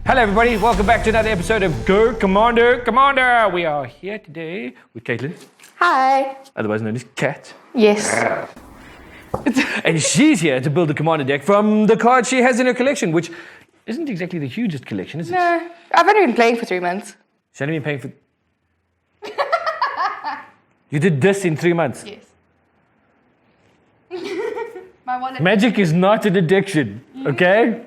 Hello everybody, welcome back to another episode of Go Commando. Commander! We are here today with Caitlin, Hi. otherwise known as Kat. Yes. And she's here to build a Commander deck from the cards she has in her collection, which isn't exactly the hugest collection, is it? No, I've only been playing for 3 months. She's only been paying for... You did this in 3 months? Yes. My wallet. Magic is not an addiction, okay?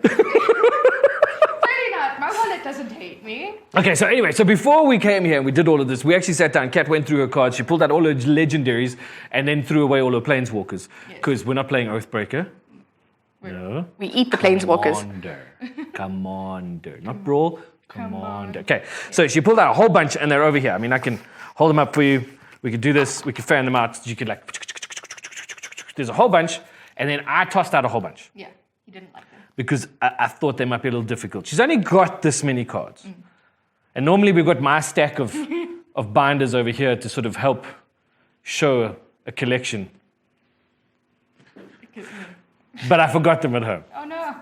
Really not. My wallet doesn't hate me. Okay, so anyway, so before we came here and we did all of this, we actually sat down, Kat went through her cards, she pulled out all her legendaries and then threw away all her planeswalkers. Because we're not playing Oathbreaker. No. We eat the planeswalkers. Commander. Not Brawl, Commander. Okay, so she pulled out a whole bunch and they're over here. I mean, I can hold them up for you. We could do this, we could fan them out. You could like, there's a whole bunch. And then I tossed out a whole bunch. Yeah, he didn't like them. Because I thought they might be a little difficult. She's only got this many cards. And normally we've got my stack of binders over here to sort of help show a collection. But I forgot them at home. Oh no.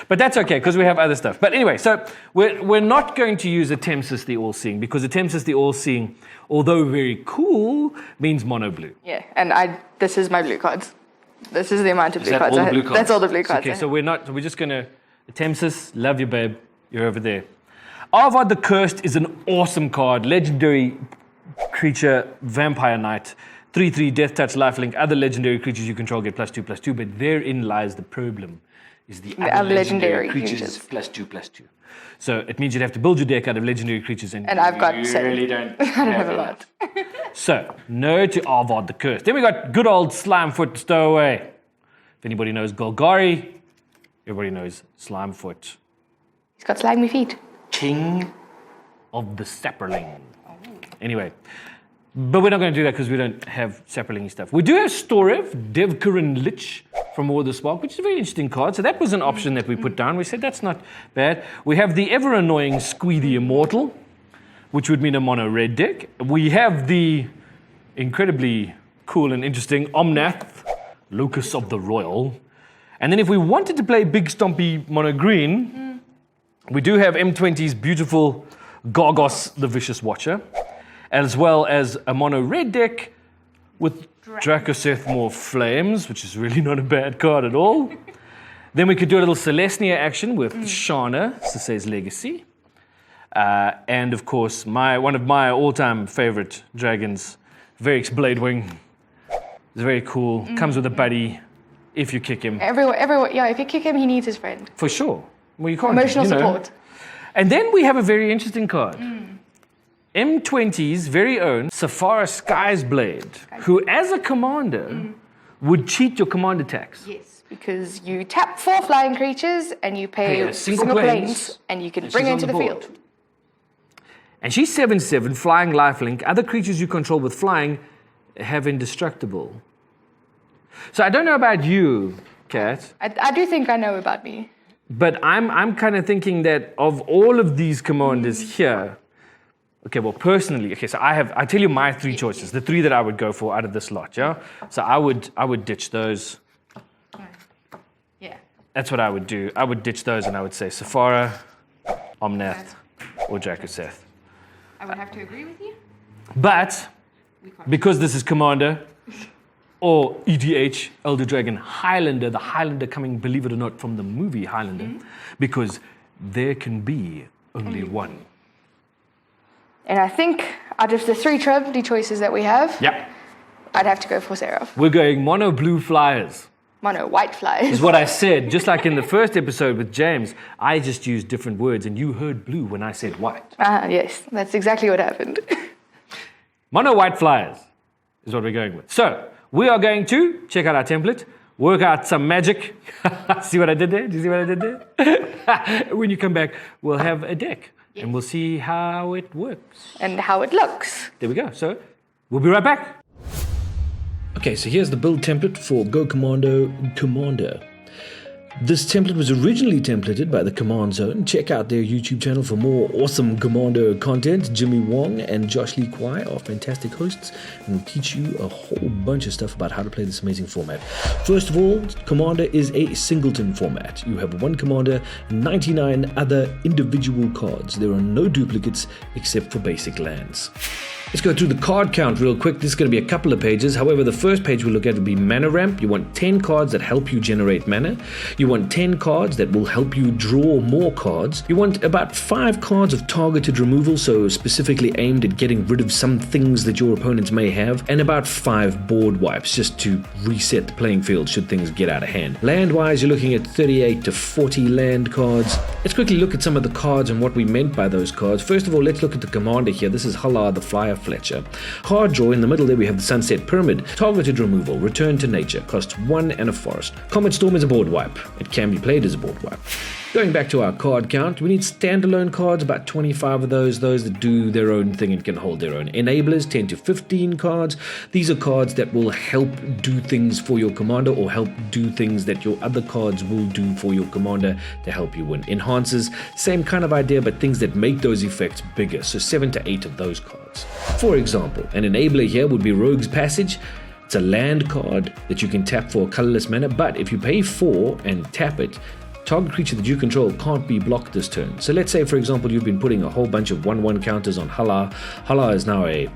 But that's okay, because we have other stuff. But anyway, so we're not going to use Atemsis the All-Seeing, because Atemsis the All-Seeing, although very cool, means mono blue. Yeah, and this is my blue cards. This is the amount of blue cards. All the blue cards? That's all the blue cards. Okay, so we're just going to... Atemsis, love you, babe. You're over there. Arvad the Cursed is an awesome card. Legendary creature, Vampire Knight. 3/3, Death Touch, Lifelink. Other legendary creatures you control get +2/+2, but therein lies the problem. Is the other legendary creatures +2/+2. So it means you'd have to build your deck out of legendary creatures, and I've got you seven. really don't I don't have a lot. So, no to Arvad the Cursed. Then we got good old Slimefoot Stowaway. If anybody knows Golgari, everybody knows Slimefoot. He's got slimy feet. King of the Sapperling. Anyway, but we're not going to do that because we don't have Sapperling stuff. We do have Storev, Devkarin Lich from War of the Spark, which is a very interesting card. So that was an option that we put down. We said that's not bad. We have the ever-annoying Squee the Immortal, which would mean a mono red deck. We have the incredibly cool and interesting Omnath, Locus of the Royal. And then if we wanted to play big stompy mono green, we do have M20's beautiful Gargos, the Vicious Watcher, as well as a mono red deck with Dracoseth More Flames, which is really not a bad card at all. Then we could do a little Celestia action with Shana, Sisay's Legacy. And of course, one of my all-time favorite dragons, Varix Bladewing. It's very cool. Comes with a buddy if you kick him. Everyone, yeah, if you kick him, he needs his friend. For sure. Well, you can't, Emotional support. And then we have a very interesting card. M20's very own Safara Sky's Blade, who as a commander would cheat your command attacks. Yes, because you tap 4 flying creatures and you pay a single planes and you can bring it into the board. field. And she's 7/7, flying lifelink. Other creatures you control with flying have indestructible. So I don't know about you, Kat. I do think I know about me. But I'm kind of thinking that of all of these commanders here, okay, well, personally, okay, so I tell you my 3 choices, the 3 that I would go for out of this lot, yeah? So I would ditch those. Yeah. That's what I would do. I would ditch those and I would say Safara, Omnath, or Dracoseth. I would have to agree with you. But, because this is Commander, or EDH, Elder Dragon Highlander, the Highlander coming, believe it or not, from the movie Highlander, because there can be only one. And I think out of the 3 trophy choices that we have, I'd have to go for Seraph. We're going mono blue Flyers. Mono white Fliers. Is what I said. Just like in the first episode with James, I just used different words and you heard blue when I said white. Yes, that's exactly what happened. Mono white Flyers is what we're going with. So, we are going to check out our template, work out some magic. See what I did there? Do you see what I did there? When you come back, we'll have a deck. And we'll see how it works. And how it looks. There we go. So, we'll be right back. Okay, so here's the build template for Go Commando Commander. This template was originally templated by the Command Zone. Check out their YouTube channel for more awesome Commando content. Jimmy Wong and Josh Lee Kwai are fantastic hosts and will teach you a whole bunch of stuff about how to play this amazing format. First of all, Commander is a singleton format. You have one commander and 99 other individual cards. There are no duplicates except for basic lands. Let's go through the card count real quick. This is going to be a couple of pages. However, the first page we'll look at will be mana ramp. You want 10 cards that help you generate mana. You want 10 cards that will help you draw more cards. You want about 5 cards of targeted removal, so specifically aimed at getting rid of some things that your opponents may have, and about 5 board wipes just to reset the playing field should things get out of hand. Land-wise, you're looking at 38 to 40 land cards. Let's quickly look at some of the cards and what we meant by those cards. First of all, let's look at the commander here. This is Hala, the Flyer Fletcher. Card draw, in the middle there we have the Sunset Pyramid. Targeted removal, return to nature, costs 1 and a forest. Comet Storm is a board wipe. It can be played as a board wipe. Going back to our card count, we need standalone cards, about 25 of those that do their own thing and can hold their own. Enablers, 10 to 15 cards. These are cards that will help do things for your commander or help do things that your other cards will do for your commander to help you win. Enhancers, same kind of idea, but things that make those effects bigger. So 7 to 8 of those cards. For example, an enabler here would be Rogue's Passage. It's a land card that you can tap for a colorless mana, but if you pay 4 and tap it, target creature that you control can't be blocked this turn. So let's say, for example, you've been putting a whole bunch of 1/1 counters on Hala. Hala is now a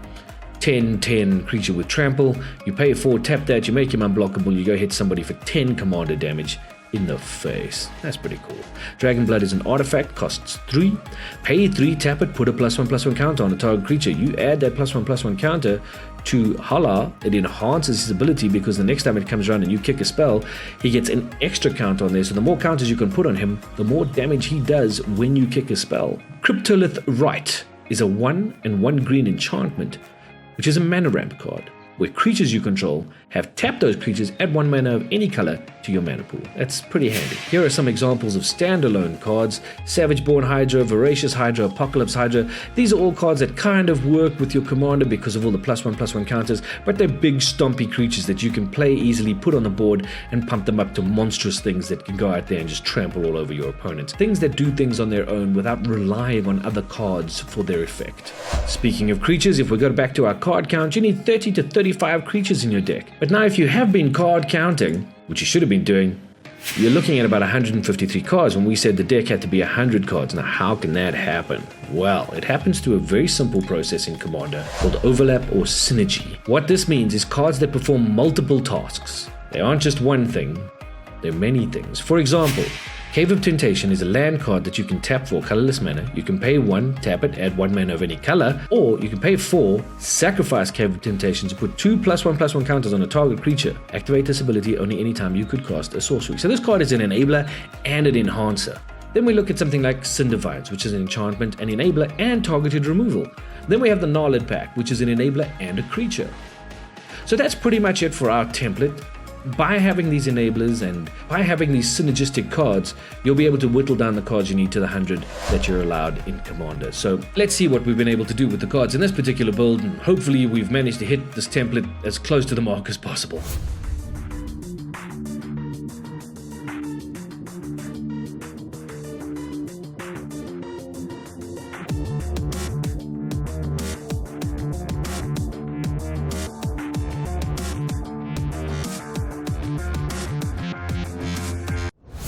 10/10 creature with trample. You pay 4, tap that, you make him unblockable, you go hit somebody for 10 commander damage in the face. That's pretty cool. Dragon Blood is an artifact, costs 3. Pay 3, tap it, put a +1/+1 counter on a target creature. You add that +1/+1 counter to Hala. It enhances his ability because the next time it comes around and you kick a spell, he gets an extra counter on there. So the more counters you can put on him, the more damage he does when you kick a spell. Cryptolith Rite is a 1 and 1 green enchantment, which is a mana ramp card, where creatures you control have tapped those creatures, add 1 mana of any color to your mana pool. That's pretty handy. Here are some examples of standalone cards. Savage-Born Hydra, Voracious Hydra, Apocalypse Hydra. These are all cards that kind of work with your commander because of all the +1/+1 counters, but they're big stompy creatures that you can play easily, put on the board, and pump them up to monstrous things that can go out there and just trample all over your opponents. Things that do things on their own without relying on other cards for their effect. Speaking of creatures, if we go back to our card count, you need 30 to 35 creatures in your deck. But now if you have been card counting, which you should have been doing, you're looking at about 153 cards when we said the deck had to be 100 cards. Now how can that happen? Well, it happens through a very simple process in Commander called overlap or synergy. What this means is cards that perform multiple tasks. They aren't just one thing, they're many things. For example, Cave of Temptation is a land card that you can tap for colorless mana. You can pay 1, tap it, add 1 mana of any color, or you can pay 4, sacrifice Cave of Temptation to put 2 +1/+1 counters on a target creature. Activate this ability only anytime you could cast a sorcery. So this card is an enabler and an enhancer. Then we look at something like Cindervines, which is an enchantment, an enabler, and targeted removal. Then we have the Gnarled Pack, which is an enabler and a creature. So that's pretty much it for our template. By having these enablers and by having these synergistic cards, you'll be able to whittle down the cards you need to the 100 that you're allowed in Commander. So let's see what we've been able to do with the cards in this particular build, and hopefully we've managed to hit this template as close to the mark as possible.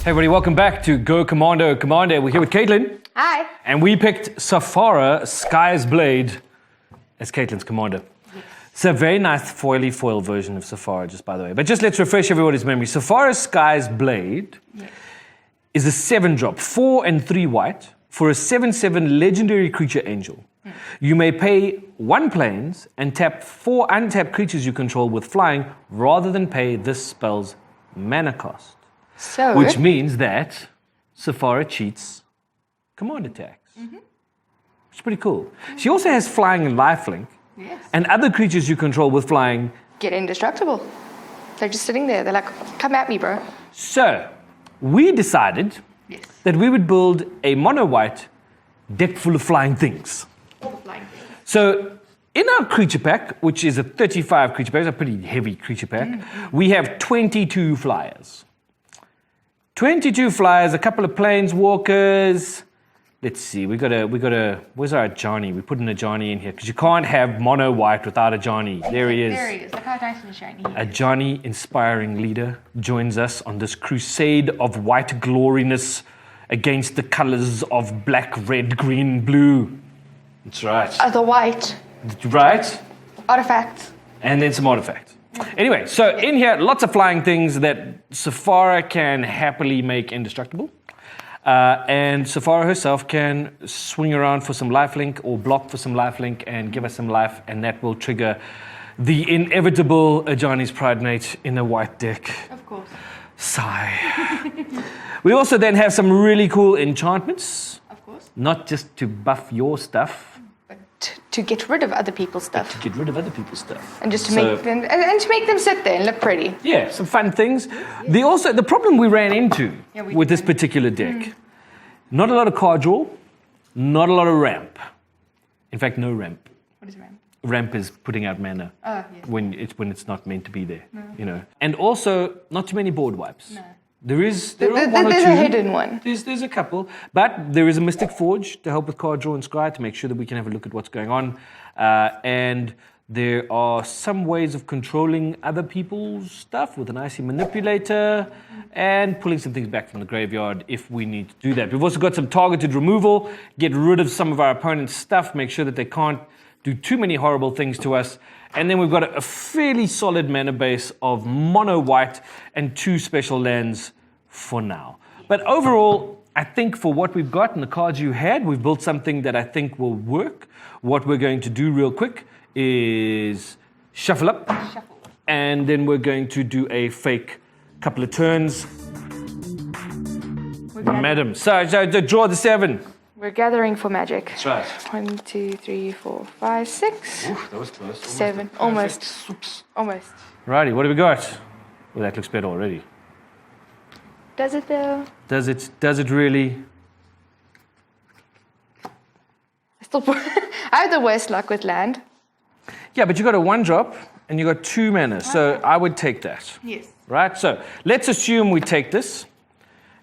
Hey everybody, welcome back to Go Commando Commander. We're here with Caitlin. Hi. And we picked Safara Sky's Blade as Caitlin's commander. It's a very nice foily foil version of Safara, just by the way. But just let's refresh everybody's memory. Safara Sky's Blade is a 7-drop, 4 and 3 white, for a 7/7 legendary creature angel. You may pay 1 plains and tap 4 untapped creatures you control with flying rather than pay this spell's mana cost. So, Which means that Safara cheats command attacks. Which is pretty cool. She also has flying and lifelink. Yes. And other creatures you control with flying. Get indestructible. They're just sitting there. They're like, come at me, bro. So, we decided that we would build a mono-white deck full of flying things. So, in our creature pack, which is a 35 creature pack, it's a pretty heavy creature pack, we have 22 flyers. 22 flyers, a couple of planeswalkers. Let's see, we got a. Where's our Johnny? We put in a Johnny in here because you can't have mono white without a Johnny. There he is. There he is. Look how nice and shiny he A is. Johnny inspiring leader joins us on this crusade of white gloriness against the colors of black, red, green, blue. That's right. The white. Right? Artifacts. And then some artifacts. Anyway, so in here, lots of flying things that Safara can happily make indestructible. And Safara herself can swing around for some lifelink or block for some lifelink and give us some life, and that will trigger the inevitable Ajani's Pride Mate in a white deck. Of course. Sigh. We also then have some really cool enchantments, Of course. not just to buff your stuff, But to get rid of other people's stuff. to get rid of other people's stuff. And just to make them and to make them sit there and look pretty. Yeah, some fun things. The problem we ran into Yeah, we with this did. particular deck, not a lot of card draw, not a lot of ramp. In fact, no ramp. What is ramp? Ramp is putting out mana Oh, yes. when it's not meant to be there. You know, and also not too many board wipes. No. There are one or There's two. a hidden one. There's a couple, but there is a Mystic Forge to help with card draw and scry to make sure that we can have a look at what's going on, and there are some ways of controlling other people's stuff with an icy manipulator and pulling some things back from the graveyard if we need to do that. We've also got some targeted removal, get rid of some of our opponent's stuff, make sure that they can't do too many horrible things to us. And then we've got a fairly solid mana base of mono white and 2 special lands for now. But overall, I think for what we've got and the cards you had, we've built something that I think will work. What we're going to do real quick is shuffle up, and then we're going to do a fake couple of turns. Madam, so draw the 7. We're gathering for magic. That's right. 1, 2, 3, 4, 5, 6. That was close. 7. Almost. Almost. Righty, what do we got? Well, that looks better already. Does it though? Does it really? I have the worst luck with land. Yeah, but you got a 1-drop and you got 2 mana, so I would take that. Yes. Right? So let's assume we take this,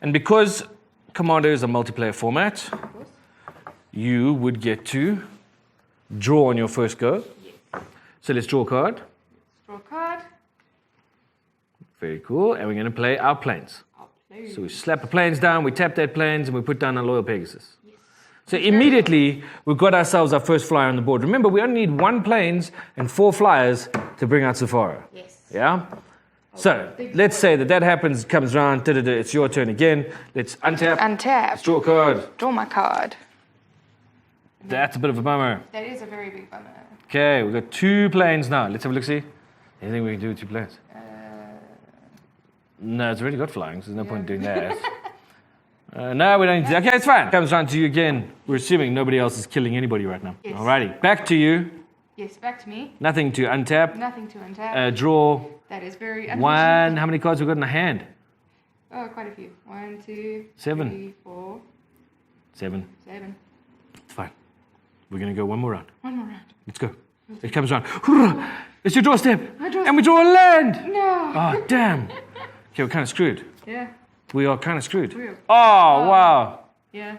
and because Commando is a multiplayer format, you would get to draw on your first go. Yes. So let's draw a card. Draw a card. Very cool. And we're going to play our planes. I'll play. So we slap the planes down, we tap that planes, and we put down a Loyal Pegasus. Yes. So immediately, we've got ourselves our first flyer on the board. Remember, we only need 1 planes and 4 flyers to bring out Safara. Yes. Yeah? So let's say that happens, comes around, it's your turn again. Let's untap. Untap. Let's draw a card. Draw my card. That's a bit of a bummer. That is a very big bummer. Okay, we've got 2 planes now. Let's have a look, see. Anything we can do with 2 planes? No, it's already got flying, so there's no point in doing that. No, we don't. Okay, it's fine. Comes around to you again. We're assuming nobody else is killing anybody right now. Yes. Alrighty, back to you. Yes, back to me. Nothing to untap. Nothing to untap. Draw That is very 1. unfortunate. How many cards we got in the hand? Oh, quite a few. 1, 2, 7. 3, 4, 7. 7. It's fine. We're gonna go one more round. One more round. Let's go. It comes around. It's your doorstep. My doorstep. And we draw a land. No. Oh, damn. Okay, we're kind of screwed. Yeah. We are kind of screwed. We are. Oh, wow. Yeah. You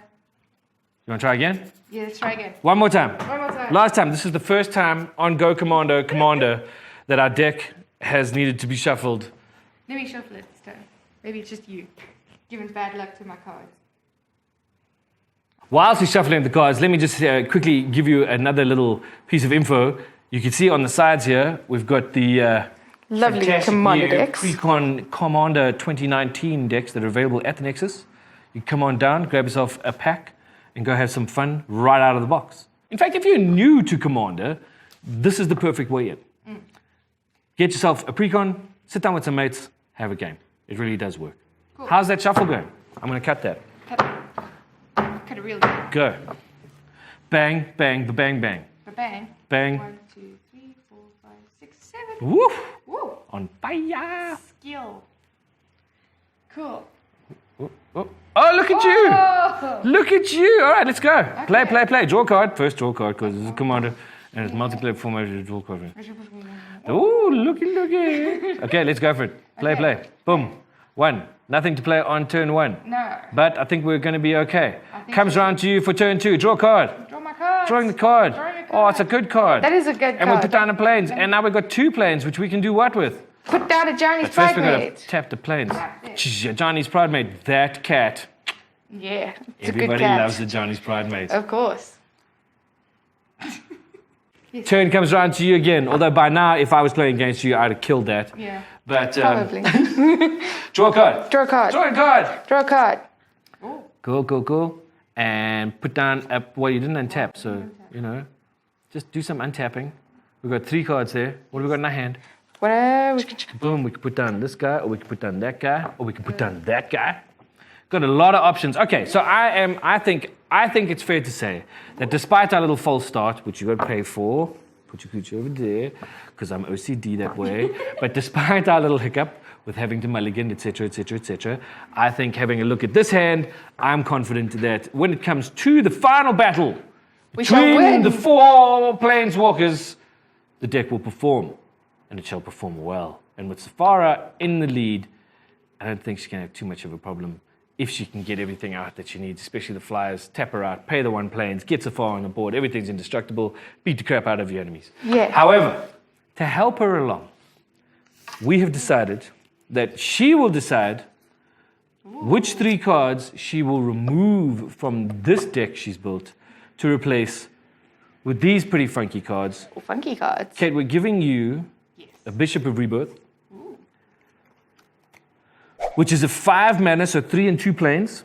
want to try again? Yeah, let's try again. One more time. One more time. Last time, this is the first time on Go Commander that our deck has needed to be shuffled. Let me shuffle it this time. Maybe it's just you. Giving bad luck to my cards. Whilst we're shuffling the cards, let me just quickly give you another little piece of info. You can see on the sides here, we've got the Lovely fantastic Commander new decks. Pre-Con Commander 2019 decks that are available at the Nexus. You come on down, grab yourself a pack, and go have some fun right out of the box. In fact, if you're new to Commander, this is the perfect way in. Get yourself a Pre-Con, sit down with some mates, have a game. It really does work. Cool. How's that shuffle going? I'm going to cut that. Cut it real good. Go. Bang, bang, bang, bang. Bang. Bang. 1, 2, 3, 4, 5, 6, 7. Woof! Woo. On fire! Skill. Cool. Oh, look at you! Oh. Look at you! All right, let's go. Play, play, play. Draw a card. First draw a card because it's a Commander and it's multiplayer format. Draw a card. Oh, looky, looky. Okay, let's go for it. Play, Okay. play. Boom. 1. Nothing to play on turn 1. No. But I think we're going to be okay. Comes round to you for turn 2. Draw a card. Draw my card. Drawing the card. Drawing a Oh, card. it's a good card. That is a good And we card. put down the planes. And now we've got 2 planes, which we can do what with? Put down a Johnny's But first Pride we've got to Mate. tap the planes. Yeah. Johnny's Pride Mate. That cat. Yeah, it's Everybody a good cat. loves the Johnny's Pride Mate. Of course. Turn comes round to you again. Although by now, if I was playing against you, I'd have killed that. Yeah. But Probably. draw a card. Draw a card. Draw a card. Draw a card. Cool. And put down well, you didn't untap, so, just do some untapping. We've got 3 cards there. What have we got in our hand? Whatever. Boom, we can put down this guy, or we can put down that guy, or we can put down that guy. Got a lot of options. Okay, so I think it's fair to say that despite our little false start, which you've got to pay for, put your coochie over there, because I'm OCD that way, but despite our little hiccup with having to mulligan, etc., I think having a look at this hand, I'm confident that when it comes to the final battle We shall between win. the 4 planeswalkers, the deck will perform, and it shall perform well. And with Safara in the lead, I don't think she can have too much of a problem if she can get everything out that she needs, especially the flyers, tap her out, pay the 1 planes, get Safara on the board, everything's indestructible, beat the crap out of your enemies. Yeah. However, to help her along, we have decided that she will decide which 3 cards she will remove from this deck she's built to replace with these pretty funky cards. Oh, funky cards. Kate, we're giving you a Bishop of Rebirth, which is a 5 mana, so 3 and 2 planes.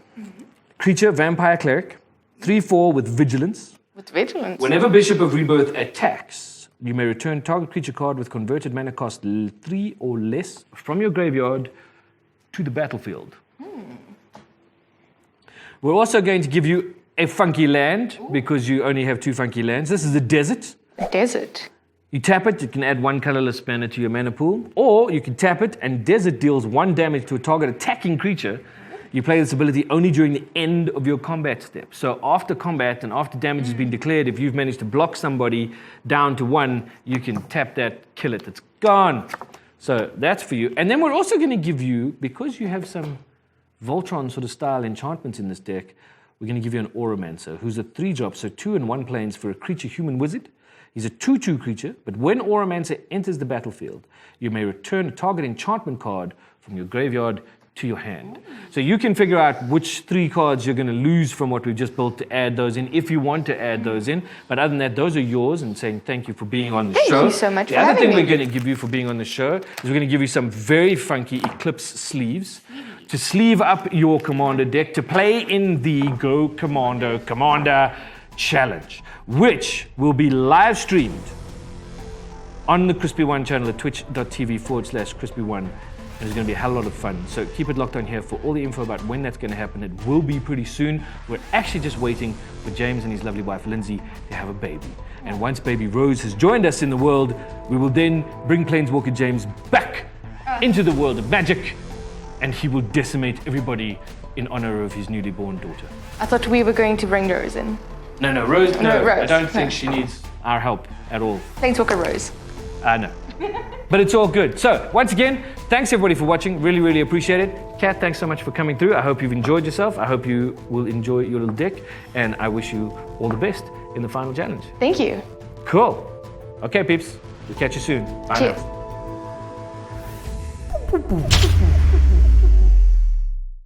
Creature, Vampire Cleric, 3/4 with Vigilance. With vigilance. Whenever Bishop of Rebirth attacks, you may return target creature card with converted mana cost 3 or less from your graveyard to the battlefield. We're also going to give you a funky land because you only have 2 funky lands. This is a desert. A desert. You tap it, you can add 1 colorless mana to your mana pool, or you can tap it and desert deals 1 damage to a target attacking creature. You play this ability only during the end of your combat step. So after combat and after damage has been declared, if you've managed to block somebody down to 1, you can tap that, kill it, it's gone. So that's for you. And then we're also going to give you, because you have some Voltron sort of style enchantments in this deck, we're going to give you an Auramancer, who's a 3-drop, so 2 and 1 planes for a creature human wizard. He's a 2/2 creature, but when Auramancer enters the battlefield, you may return a target enchantment card from your graveyard to your hand. So you can figure out which 3 cards you're going to lose from what we've just built to add those in, if you want to add those in. But other than that, those are yours, and saying thank you for being on the show. Thank you so much The for other having thing me. we're going to give you for being on the show is we're going to give you some very funky Eclipse sleeves to sleeve up your Commander deck to play in the Go Commando Commander Challenge, which will be live streamed on the Crispiwan channel at twitch.tv/Crispiwan. And it's going to be a hell of a lot of fun. So keep it locked on here for all the info about when that's going to happen. It will be pretty soon. We're actually just waiting for James and his lovely wife Lindsay to have a baby. And once baby Rose has joined us in the world, we will then bring Planeswalker James back into the world of magic, and he will decimate everybody in honor of his newly born daughter. I thought we were going to bring Rose in. No, Rose, no. Rose, I don't think no. she needs our help at all. Planeswalker Rose. No. But it's all good. So, once again, thanks everybody for watching. Really, really appreciate it. Kat, thanks so much for coming through. I hope you've enjoyed yourself. I hope you will enjoy your little deck. And I wish you all the best in the final challenge. Thank you. Cool. Okay, peeps. We'll catch you soon. Bye Cheers. now.